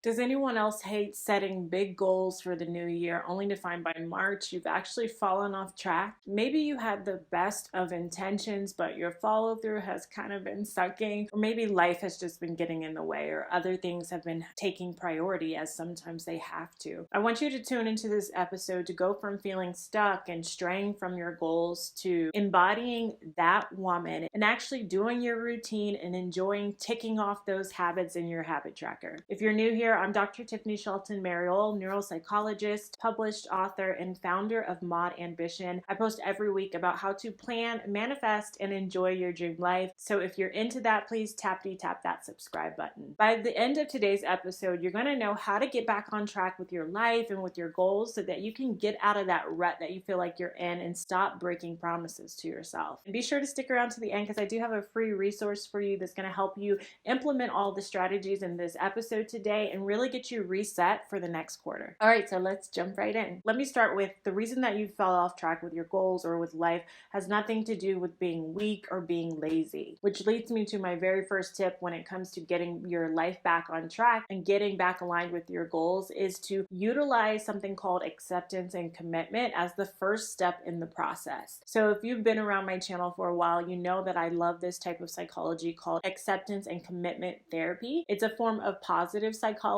Does anyone else hate setting big goals for the new year only to find by March you've actually fallen off track? Maybe you had the best of intentions, but your follow through has kind of been sucking, or maybe life has just been getting in the way, or other things have been taking priority as sometimes they have to. I want you to tune into this episode to go from feeling stuck and straying from your goals to embodying that woman and actually doing your routine and enjoying ticking off those habits in your habit tracker. If you're new here, I'm Dr. Tiffany Shelton Mariol, neuropsychologist, published author, and founder of Mod Ambition. I post every week about how to plan, manifest, and enjoy your dream life. So if you're into that, please tap that subscribe button. By the end of today's episode, you're going to know how to get back on track with your life and with your goals so that you can get out of that rut that you feel like you're in and stop breaking promises to yourself. And be sure to stick around to the end because I do have a free resource for you that's going to help you implement all the strategies in this episode today and really get you reset for the next quarter. All right, so let's jump right in. Let me start with the reason that you fell off track with your goals or with life has nothing to do with being weak or being lazy, which leads me to my very first tip when it comes to getting your life back on track and getting back aligned with your goals is to utilize something called acceptance and commitment as the first step in the process. So if you've been around my channel for a while, you know that I love this type of psychology called acceptance and commitment therapy. It's a form of positive psychology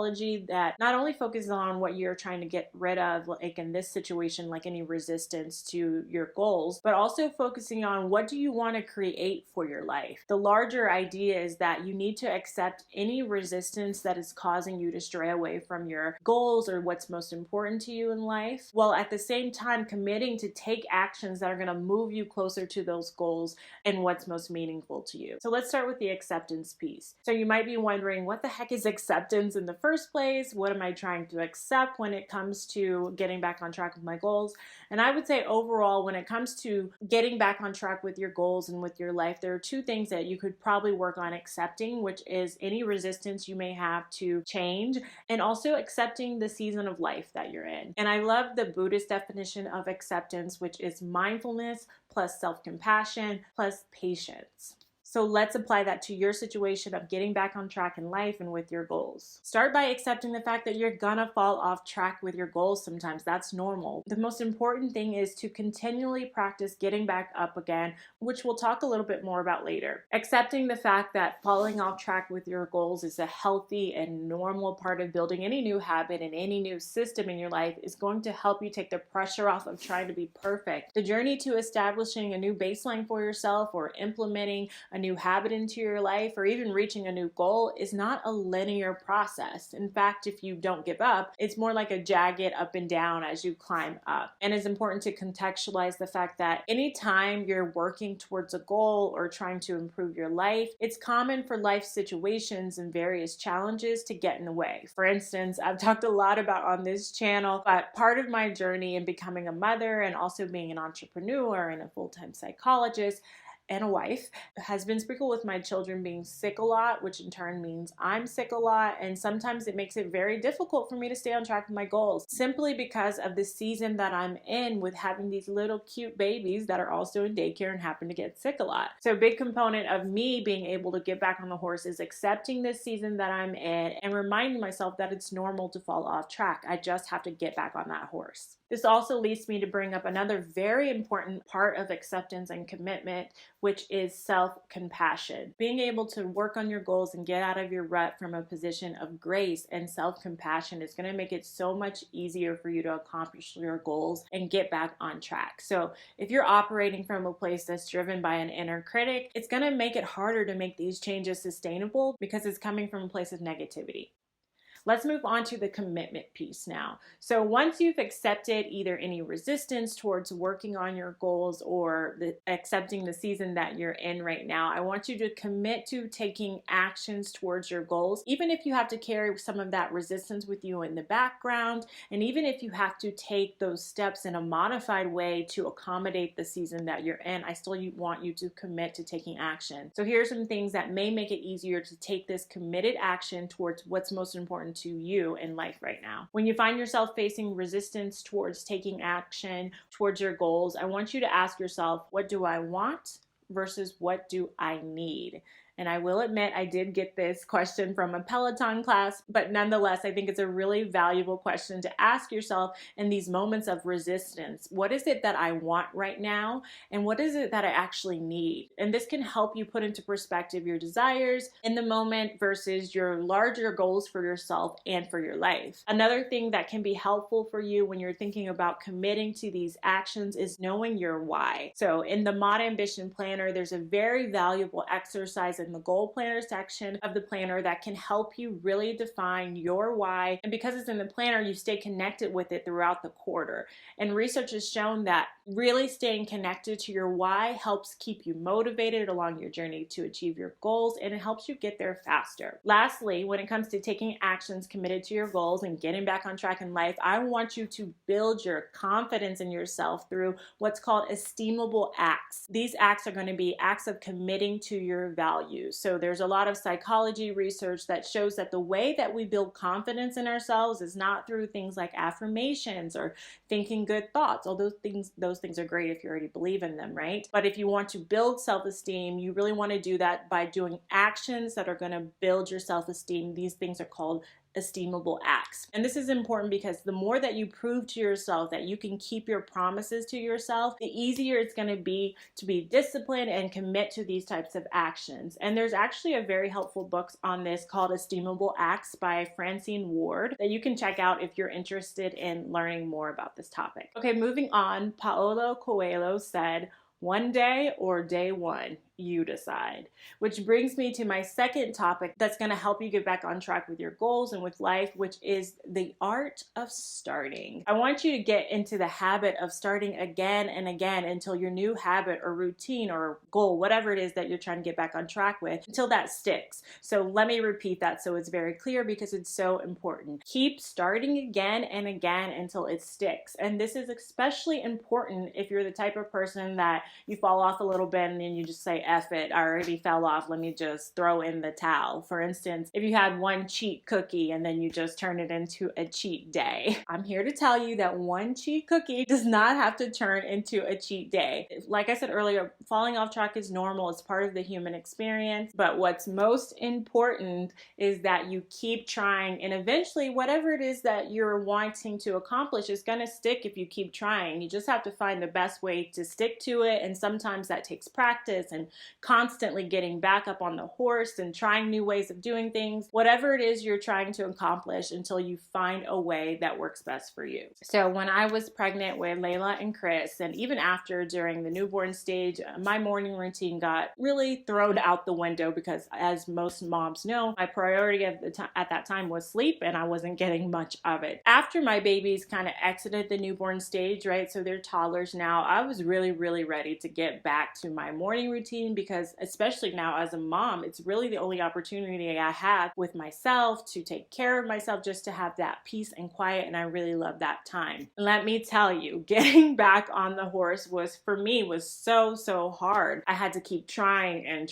that not only focuses on what you're trying to get rid of, like in this situation, like any resistance to your goals, but also focusing on what do you want to create for your life. The larger idea is that you need to accept any resistance that is causing you to stray away from your goals or what's most important to you in life, while at the same time committing to take actions that are going to move you closer to those goals and what's most meaningful to you. So let's start with the acceptance piece. So you might be wondering, what the heck is acceptance in the first place? What am I trying to accept when it comes to getting back on track with my goals? And I would say overall, when it comes to getting back on track with your goals and with your life, there are two things that you could probably work on accepting, which is any resistance you may have to change and also accepting the season of life that you're in. And I love the Buddhist definition of acceptance, which is mindfulness plus self-compassion plus patience. So let's apply that to your situation of getting back on track in life and with your goals. Start by accepting the fact that you're gonna fall off track with your goals sometimes. That's normal. The most important thing is to continually practice getting back up again, which we'll talk a little bit more about later. Accepting the fact that falling off track with your goals is a healthy and normal part of building any new habit and any new system in your life is going to help you take the pressure off of trying to be perfect. The journey to establishing a new baseline for yourself or implementing a new habit into your life or even reaching a new goal is not a linear process. In fact, if you don't give up, it's more like a jagged up and down as you climb up. And it's important to contextualize the fact that anytime you're working towards a goal or trying to improve your life, it's common for life situations and various challenges to get in the way. For instance, I've talked a lot about on this channel, but part of my journey in becoming a mother and also being an entrepreneur and a full-time psychologist and a wife has been sprinkled with my children being sick a lot, which in turn means I'm sick a lot. And sometimes it makes it very difficult for me to stay on track with my goals simply because of the season that I'm in with having these little cute babies that are also in daycare and happen to get sick a lot. So a big component of me being able to get back on the horse is accepting this season that I'm in and reminding myself that it's normal to fall off track. I just have to get back on that horse. This also leads me to bring up another very important part of acceptance and commitment, which is self-compassion. Being able to work on your goals and get out of your rut from a position of grace and self-compassion is going to make it so much easier for you to accomplish your goals and get back on track. So if you're operating from a place that's driven by an inner critic, it's going to make it harder to make these changes sustainable because it's coming from a place of negativity. Let's move on to the commitment piece now. So once you've accepted either any resistance towards working on your goals or accepting the season that you're in right now, I want you to commit to taking actions towards your goals, even if you have to carry some of that resistance with you in the background, and even if you have to take those steps in a modified way to accommodate the season that you're in, I still want you to commit to taking action. So here are some things that may make it easier to take this committed action towards what's most important to you in life right now. When you find yourself facing resistance towards taking action towards your goals, I want you to ask yourself, what do I want versus what do I need? And I will admit, I did get this question from a Peloton class, but nonetheless, I think it's a really valuable question to ask yourself in these moments of resistance. What is it that I want right now? And what is it that I actually need? And this can help you put into perspective your desires in the moment versus your larger goals for yourself and for your life. Another thing that can be helpful for you when you're thinking about committing to these actions is knowing your why. So in the Mod Ambition Planner, there's a very valuable exercise in the Goal Planner section of the planner that can help you really define your why. And because it's in the planner, you stay connected with it throughout the quarter. And research has shown that really staying connected to your why helps keep you motivated along your journey to achieve your goals, and it helps you get there faster. Lastly, when it comes to taking actions committed to your goals and getting back on track in life, I want you to build your confidence in yourself through what's called esteemable acts. These acts are going to be acts of committing to your values. So there's a lot of psychology research that shows that the way that we build confidence in ourselves is not through things like affirmations or thinking good thoughts. All those things are great if you already believe in them, right? But if you want to build self-esteem, you really want to do that by doing actions that are going to build your self-esteem. These things are called esteemable acts. And this is important because the more that you prove to yourself that you can keep your promises to yourself, the easier it's going to be disciplined and commit to these types of actions. And there's actually a very helpful book on this called Esteemable Acts by Francine Ward that you can check out if you're interested in learning more about this topic. Okay, moving on, Paulo Coelho said, "One day or day one, you decide." Which brings me to my second topic that's going to help you get back on track with your goals and with life, which is the art of starting. I want you to get into the habit of starting again and again until your new habit or routine or goal, whatever it is that you're trying to get back on track with, until that sticks. So let me repeat that so it's very clear because it's so important. Keep starting again and again until it sticks. And this is especially important if you're the type of person that you fall off a little bit and then you just say, F it, I already fell off, let me just throw in the towel. For instance, if you had one cheat cookie and then you just turn it into a cheat day. I'm here to tell you that one cheat cookie does not have to turn into a cheat day. Like I said earlier, falling off track is normal. It's part of the human experience. But what's most important is that you keep trying, and eventually whatever it is that you're wanting to accomplish is going to stick if you keep trying. You just have to find the best way to stick to it, and sometimes that takes practice and constantly getting back up on the horse and trying new ways of doing things, whatever it is you're trying to accomplish until you find a way that works best for you. So when I was pregnant with Layla and Chris, and even after during the newborn stage, my morning routine got really thrown out the window because, as most moms know, my priority at that time was sleep, and I wasn't getting much of it. After my babies kind of exited the newborn stage, right, so they're toddlers now, I was really ready to get back to my morning routine because, especially now as a mom, it's really the only opportunity I have with myself to take care of myself, just to have that peace and quiet, and I really love that time. Let me tell you, getting back on the horse was so hard. I had to keep trying and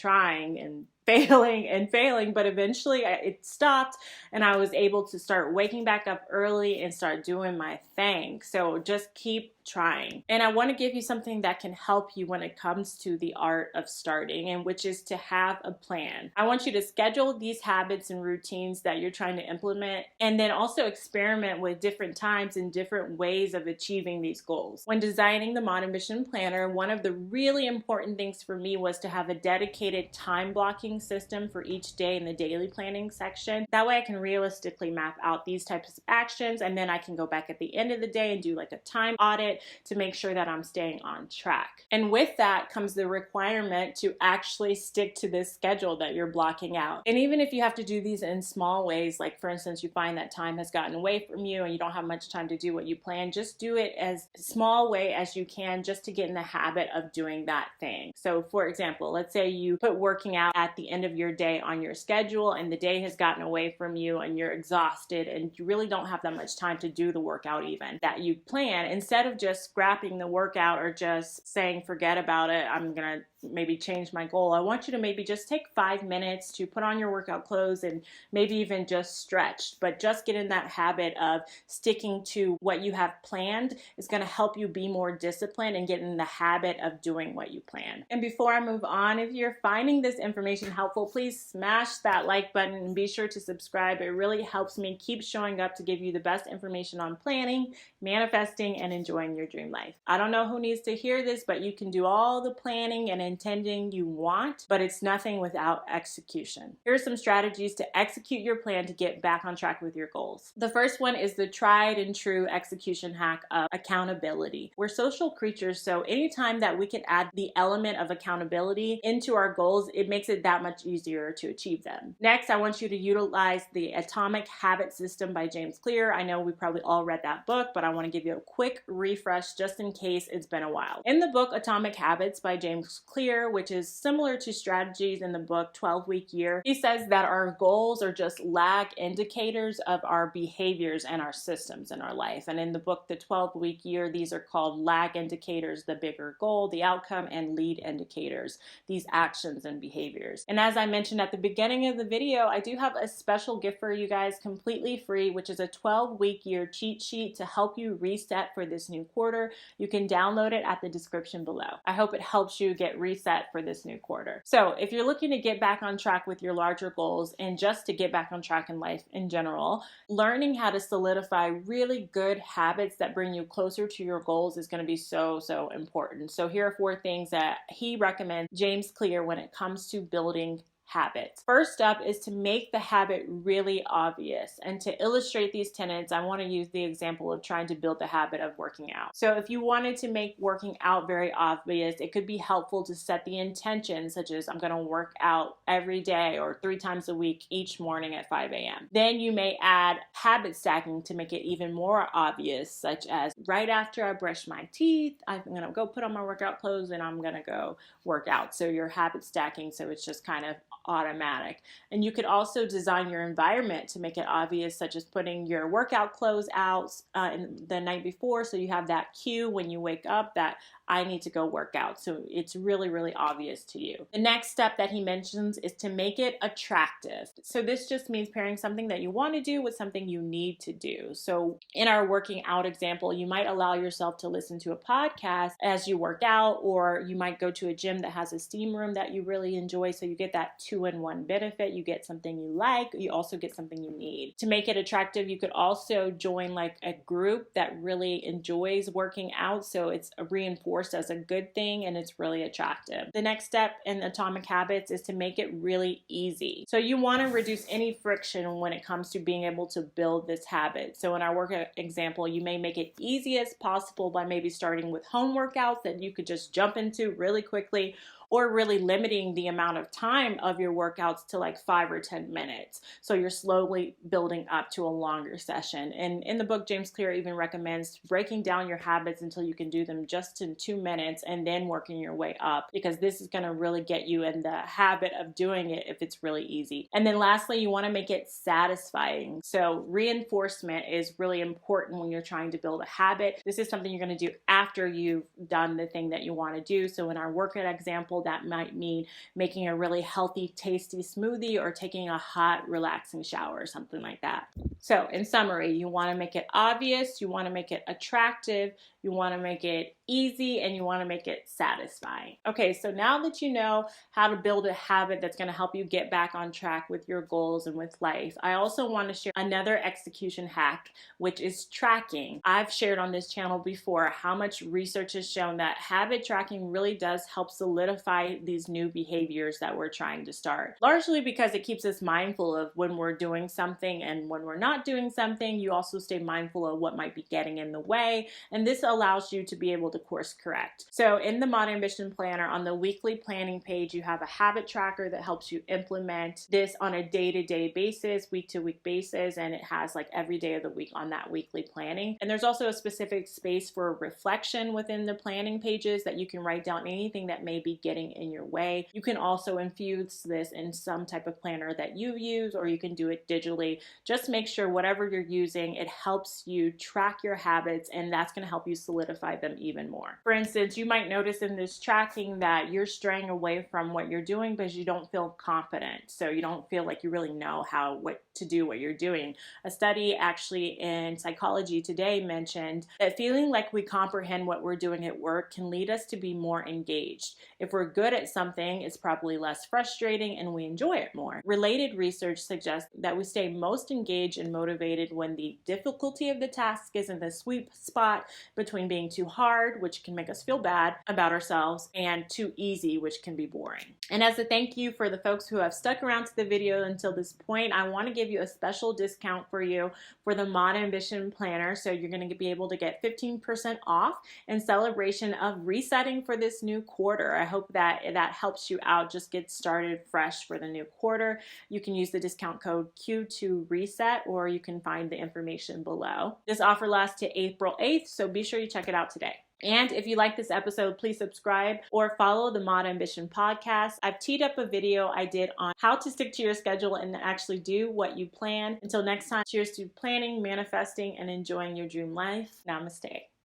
failing, but eventually it stopped and I was able to start waking back up early and start doing my thing. So just keep trying. And I want to give you something that can help you when it comes to the art of starting, and which is to have a plan. I want you to schedule these habits and routines that you're trying to implement, and then also experiment with different times and different ways of achieving these goals. When designing the Mod Ambition Planner, one of the really important things for me was to have a dedicated time blocking system for each day in the daily planning section. That way I can realistically map out these types of actions, and then I can go back at the end of the day and do like a time audit to make sure that I'm staying on track. And with that comes the requirement to actually stick to this schedule that you're blocking out. And even if you have to do these in small ways, like for instance, you find that time has gotten away from you and you don't have much time to do what you plan, just do it as small way as you can, just to get in the habit of doing that thing. So for example, let's say you put working out at the end of your day on your schedule and the day has gotten away from you and you're exhausted and you really don't have that much time to do the workout even that you plan. Instead of just scrapping the workout or just saying forget about it, I'm gonna maybe change my goal, I want you to maybe just take 5 minutes to put on your workout clothes and maybe even just stretch, but just get in that habit of sticking to what you have planned is going to help you be more disciplined and get in the habit of doing what you plan. And before I move on, if you're finding this information information helpful, please smash that like button and be sure to subscribe. It really helps me keep showing up to give you the best information on planning, manifesting, and enjoying your dream life. I don't know who needs to hear this, but you can do all the planning and intending you want, but it's nothing without execution. Here are some strategies to execute your plan to get back on track with your goals. The first one is the tried and true execution hack of accountability. We're social creatures, so anytime that we can add the element of accountability into our goals, it makes it that much easier to achieve them. Next, I want you to utilize the Atomic Habit System by James Clear. I know we probably all read that book, but I want to give you a quick refresh just in case it's been a while. In the book Atomic Habits by James Clear, which is similar to strategies in the book 12-Week Year, he says that our goals are just lag indicators of our behaviors and our systems in our life. And in the book The 12-Week Year, these are called lag indicators, the bigger goal, the outcome, and lead indicators, these actions and behaviors. And as I mentioned at the beginning of the video, I do have a special gift for you guys completely free, which is a 12-week year cheat sheet to help you reset for this new quarter. You can download it at the description below. I hope it helps you get reset for this new quarter. So if you're looking to get back on track with your larger goals and just to get back on track in life in general, learning how to solidify really good habits that bring you closer to your goals is going to be so important. So here are 4 things that he recommends, James Clear, when it comes to building habits. First up is to make the habit really obvious. And to illustrate these tenets, I want to use the example of trying to build the habit of working out. So if you wanted to make working out very obvious, it could be helpful to set the intention, such as I'm going to work out every day or 3 times a week each morning at 5 a.m. Then you may add habit stacking to make it even more obvious, such as right after I brush my teeth, I'm going to go put on my workout clothes and I'm going to go work out. So you're habit stacking, so it's just kind of automatic. And you could also design your environment to make it obvious, such as putting your workout clothes out the night before, so you have that cue when you wake up that I need to go work out. So it's really obvious to you. The next step that he mentions is to make it attractive. So this just means pairing something that you want to do with something you need to do. So in our working out example, you might allow yourself to listen to a podcast as you work out, or you might go to a gym that has a steam room that you really enjoy. So you get that 2-in-1 benefit. You get something you like, you also get something you need. To make it attractive, you could also join like a group that really enjoys working out. So it's reinforced as a good thing and it's really attractive. The next step in Atomic Habits is to make it really easy. So you want to reduce any friction when it comes to being able to build this habit. So in our workout example, you may make it easy as possible by maybe starting with home workouts that you could just jump into really quickly, or really limiting the amount of time of your workouts to like 5 or 10 minutes. So you're slowly building up to a longer session. And in the book, James Clear even recommends breaking down your habits until you can do them just in 2 minutes and then working your way up, because this is gonna really get you in the habit of doing it if it's really easy. And then lastly, you wanna make it satisfying. So reinforcement is really important when you're trying to build a habit. This is something you're gonna do after you've done the thing that you wanna do. So in our workout example, that might mean making a really healthy, tasty smoothie or taking a hot, relaxing shower or something like that. So in summary, you want to make it obvious, you want to make it attractive, you want to make it easy, and you want to make it satisfying. Okay, so now that you know how to build a habit that's going to help you get back on track with your goals and with life, I also want to share another execution hack, which is tracking. I've shared on this channel before how much research has shown that habit tracking really does help solidify these new behaviors that we're trying to start. Largely because it keeps us mindful of when we're doing something and when we're not doing something. You also stay mindful of what might be getting in the way, and this allows you to be able to course correct. So in the Modern Ambition Planner, on the weekly planning page, you have a habit tracker that helps you implement this on a day-to-day basis, week-to-week basis, and it has like every day of the week on that weekly planning. And there's also a specific space for reflection within the planning pages that you can write down anything that may be getting in your way. You can also infuse this in some type of planner that you use, or you can do it digitally. Just make sure whatever you're using, it helps you track your habits, and that's going to help you solidify them even even more. For instance, you might notice in this tracking that you're straying away from what you're doing because you don't feel confident. So you don't feel like you really know what to do what you're doing. A study actually in Psychology Today mentioned that feeling like we comprehend what we're doing at work can lead us to be more engaged. If we're good at something, it's probably less frustrating and we enjoy it more. Related research suggests that we stay most engaged and motivated when the difficulty of the task is in the sweet spot between being too hard, which can make us feel bad about ourselves, and too easy, which can be boring. And as a thank you for the folks who have stuck around to the video until this point, I want to give you a special discount for you for the Mod Ambition Planner. So you're going to be able to get 15% off in celebration of resetting for this new quarter. I hope that helps you out. Just get started fresh for the new quarter. You can use the discount code Q2RESET, or you can find the information below. This offer lasts to April 8th, so be sure you check it out today. And if you like this episode, please subscribe or follow the Mod Ambition podcast. I've teed up a video I did on how to stick to your schedule and actually do what you plan. Until next time, cheers to planning, manifesting, and enjoying your dream life. Namaste.